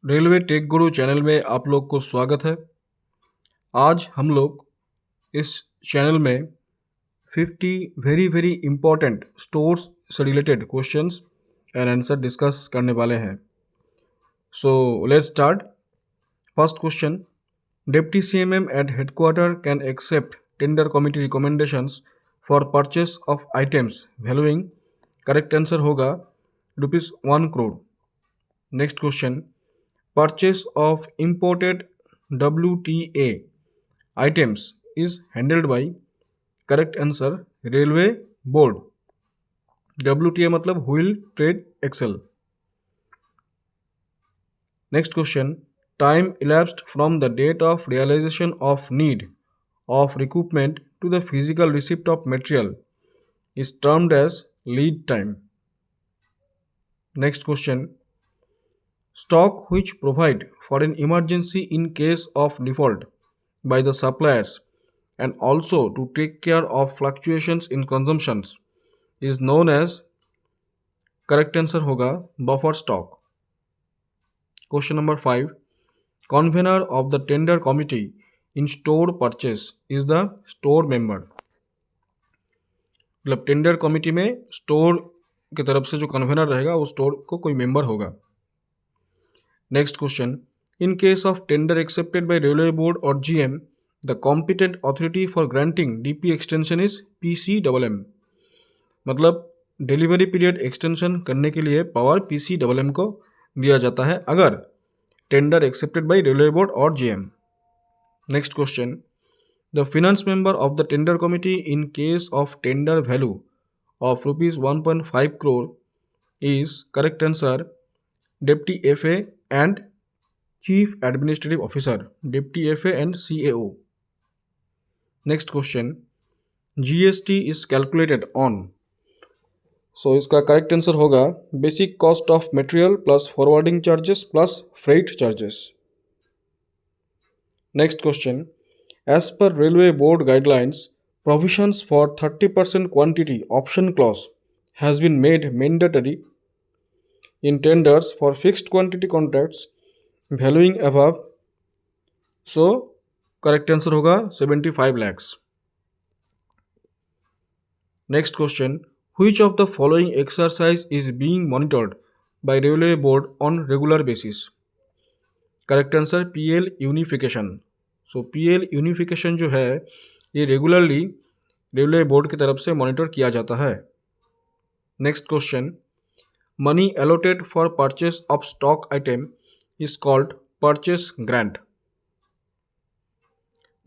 Railway take गुरु channel में आप लोग को स्वागत है। आज हम लोग इस चैनल में 50 वेरी वेरी इंपॉर्टेंट स्टोर्स से related questions and answer discuss करने वाले हैं। So let's start. First question, deputy CMM at headquarter can accept tender committee recommendations for purchase of items valuing. Correct answer होगा ₹1 crore. Next question, purchase of imported WTA items is handled by। correct answer railway board। WTA मतलब wheel trade axle. next question, time elapsed from the date of realization of need of recoupment to the physical receipt of material is termed as lead time। next question, stock which provide for an emergency in case of default by the suppliers and also to take care of fluctuations in consumptions is known as। correct answer होगा buffer stock। question number 5, convener of the tender committee in store purchase is the store member। मतलब tender committee में store की तरफ से जो convener रहेगा वो store को कोई मेंबर होगा। Next question, in case of tender accepted by Railway Board or GM, the competent authority for granting DP extension is PCMM। मतलब डिलीवरी पीरियड एक्सटेंशन करने के लिए पावर PCMM को दिया जाता है अगर tender accepted by railway board और GM। Next question, the finance member of the tender committee in case of tender value of ₹1.5 crore is. Correct answer deputy FA and Chief Administrative Officer, Deputy FA and CAO। Next question, GST is calculated on। so इसका correct answer होगा basic cost of material plus forwarding charges plus freight charges. Next question, as per railway board guidelines provisions for 30% quantity option clause has been made mandatory in tenders for fixed quantity contracts valuing above। so correct answer होगा 75 lakhs। next question, which of the following exercise is being monitored by railway board on regular basis। correct answer PL unification। so PL unification जो है ये regularly railway board की तरफ से monitor किया जाता है। Next question, money allotted for purchase of stock item is called purchase grant।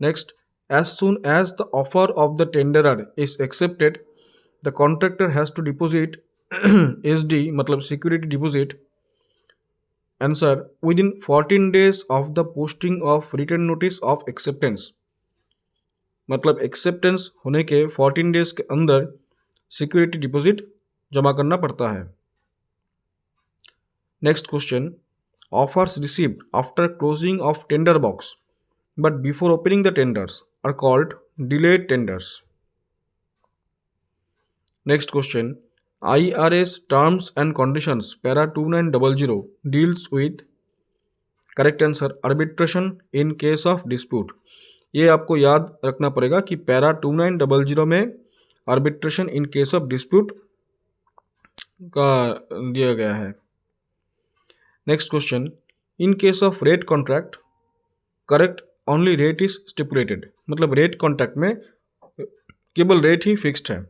next, as soon as the offer of the tenderer is accepted, the contractor has to deposit SD मतलब security deposit। answer within 14 days of the posting of written notice of acceptance। मतलब acceptance होने के 14 days के अंदर security deposit जमा करना पड़ता है। Next question, offers received after closing of tender box but before opening the tenders are called delayed tenders. Next question, IRS terms and conditions para 2900 deals with. Correct answer arbitration in case of dispute. ये आपको याद रखना पड़ेगा कि para 2900 में arbitration in case of dispute का दिया गया है। Next question, in case of rate contract correct only rate is stipulated. मतलब रेट कॉन्ट्रैक्ट में केवल रेट ही फिक्स्ड है।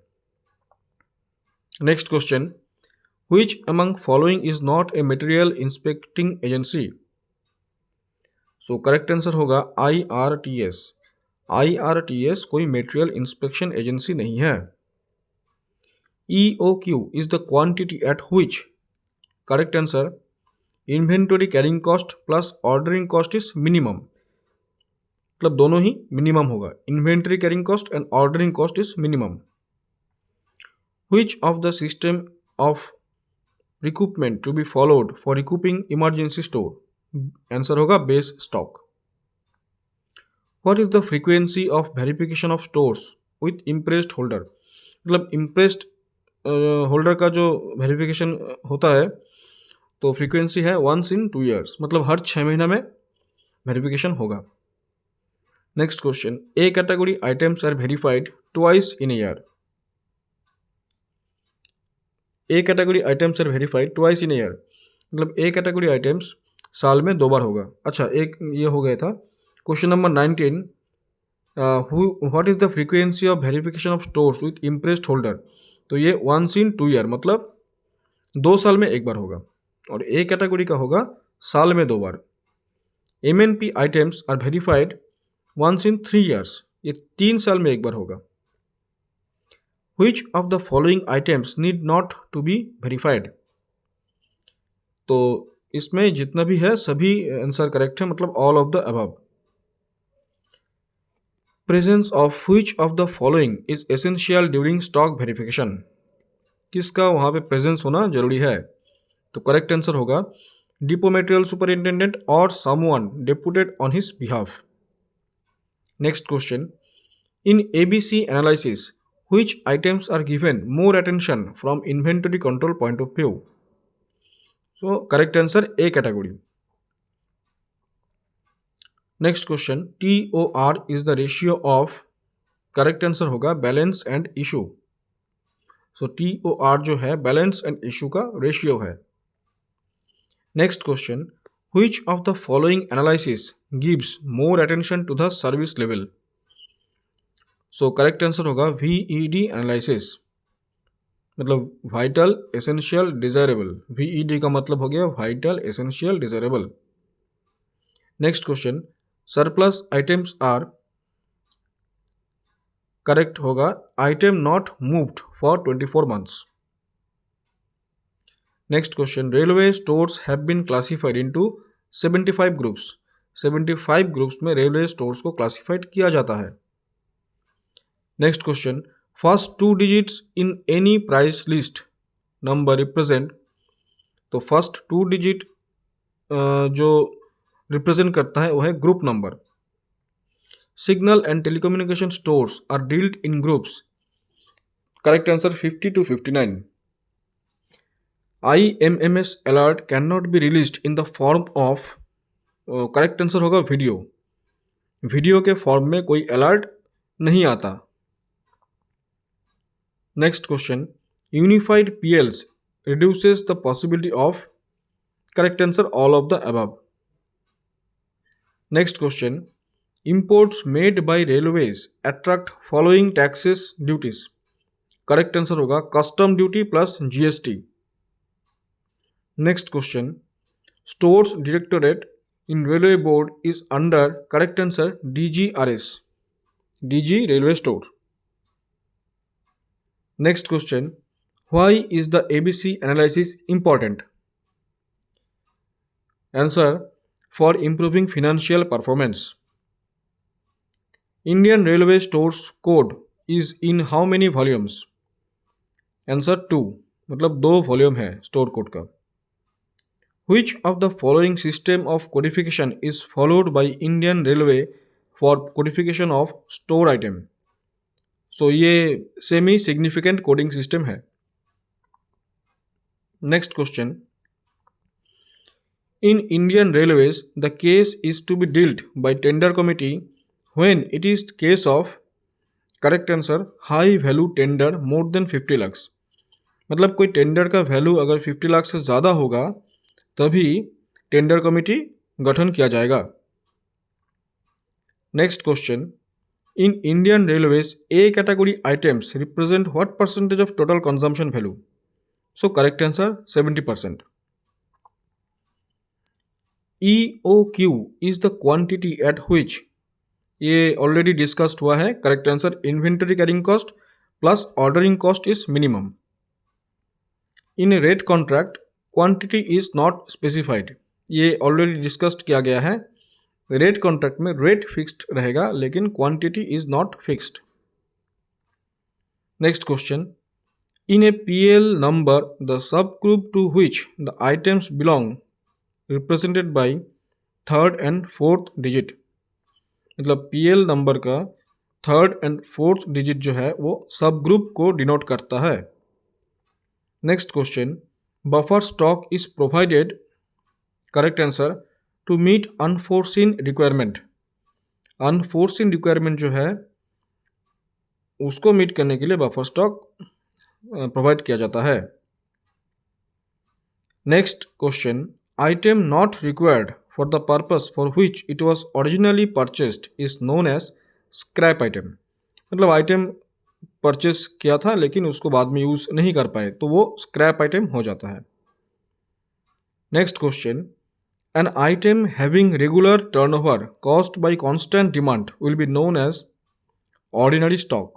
Next question, which among following is not a material inspecting agency. So correct answer होगा IRTS। IRTS कोई material inspection agency नहीं है। EOQ is the quantity at which. Correct answer inventory carrying cost plus ordering cost is minimum. मतलब दोनों ही minimum होगा, inventory carrying cost and ordering cost is minimum. Which of the system of recoupment to be followed for recouping emergency store. Answer होगा base stock. What is the frequency of verification of stores with impressed holder. मतलब impressed holder का जो verification होता है तो frequency है 1 in 2 years, मतलब हर 6 महीना में वेरिफिकेशन होगा। Next question, A category items are verified twice in year. A category items are verified twice in year, मतलब ए कैटेगरी आइटम्स साल में 2 बार होगा। अच्छा, एक ये हो गया था। Question number 19, what is the frequency of verification of stores with impressed holder. तो ये 1 in 2 year, मतलब 2 साल में एक बार होगा, और ए कैटेगरी का होगा साल में 2 बार। MNP items are verified 1 in 3 years, ये 3 साल में एक बार होगा। Which of the following items need not to be verified? तो इसमें जितना भी है सभी आंसर करेक्ट है, मतलब all of the above. Presence of which of the following is essential during stock verification? किसका वहाँ पे प्रेजेंस होना जरूरी है? तो करेक्ट आंसर होगा डिपो मटेरियल सुपरिंटेंडेंट और someone deputed on his behalf. Next question, in ABC analysis which items are given more attention from inventory control point of view? So correct answer A category. Next question, TOR is the ratio of, correct answer होगा balance and issue. So TOR जो है balance and issue का ratio है। Next question, which of the following analysis gives more attention to the service level? So correct answer होगा VED analysis, मतलब vital essential desirable. VED का मतलब हो गया vital essential desirable. Next question, surplus items are, correct होगा item not moved for 24 months। Next question, railway stores have been classified into 75 groups. 75 groups में railway stores को classified किया जाता है। Next question, first 2 digits in any price list number represent. तो first 2 digit जो represent करता है वो है group number. Signal and telecommunication stores are dealt in groups, correct answer 50 to 59। IMMS alert can not be released in the form of, correct answer होगा video. Video के फॉर्म में कोई अलर्ट नहीं आता। Next question, unified PLs reduces the possibility of, correct answer all of the above। Next question, imports made by railways attract following taxes duties, correct answer होगा custom duty plus GST। Next question, stores directorate in railway board is under, correct answer DGRS, DG railway store। Next question, why is the ABC analysis important? Answer, for improving financial performance। Indian Railway Stores code is in how many volumes? Answer 2, मतलब 2 volume है store code का। Which of the following system of codification is followed by Indian Railway for codification of store item? So ये semi significant coding system है। Next question, in Indian railways the case is to be dealt by tender committee when it is case of, correct answer high value tender more than 50 lakhs, मतलब कोई tender का value अगर 50 लाख से ज़्यादा होगा तभी tender committee गठन किया जाएगा। Next question, in Indian railways A category items represent what percentage of total consumption value? So correct answer 70%। EOQ is the quantity at which, ये ऑलरेडी डिस्कस्ड हुआ है, correct answer inventory carrying cost plus ordering cost is minimum. In a rate contract quantity is not specified, ये already discussed किया गया है। Rate contract में rate fixed रहेगा लेकिन quantity is not fixed. Next question, in a PL number the sub group to which the items belong represented by 3rd and 4th digit, मतलब PL number का 3rd and 4th digit जो है वो सब group को denote करता है। Next question, buffer stock is provided, correct answer, to meet unforeseen requirement. Unforeseen requirement जो है उसको मीट करने के लिए बफर स्टॉक प्रोवाइड किया जाता है। Next question, item not required for the purpose for which it was originally purchased is known as scrap item. मतलब आइटम परचेस किया था लेकिन उसको बाद में यूज़ नहीं कर पाए तो वो स्क्रैप आइटम हो जाता है। Next question, an item having regular turnover caused by constant demand will be known as ordinary stock.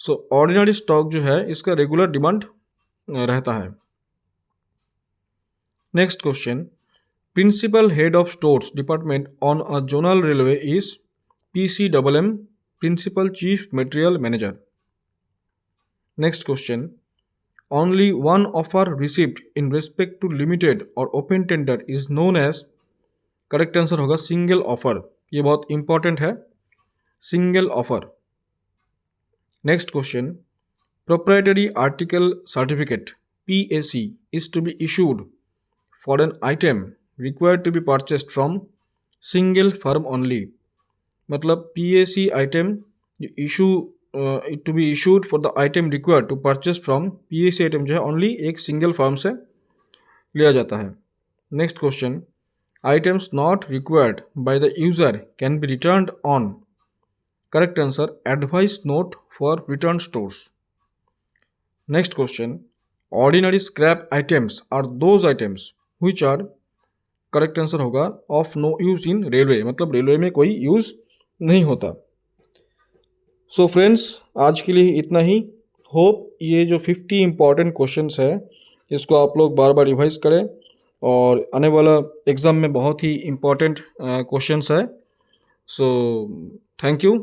So ordinary stock जो है इसका रेगुलर डिमांड रहता है। Next question, principal head of stores department on a zonal railway is PCMM, principal chief material manager. Next question, only one offer received in respect to limited or open tender is known as, correct answer होगा single offer. ये बहुत important है, single offer. Next question, proprietary article certificate PAC is to be issued for an item required to be purchased from single firm only। मतलब PAC item issue to be issued for the item required to purchase from PAC item जो है only एक single firm से लिया जाता है। Next question, items not required by the user can be returned on, correct answer, advice note for return stores. Next question, ordinary scrap items are those items which are, correct answer होगा of no use in railway, मतलब railway में कोई use नहीं होता। So friends, आज के लिए इतना ही। होप ये जो 50 इंपॉर्टेंट क्वेश्चंस है इसको आप लोग बार बार रिवाइज करें और आने वाला एग्ज़ाम में बहुत ही इम्पॉर्टेंट क्वेश्चंस है। So thank you.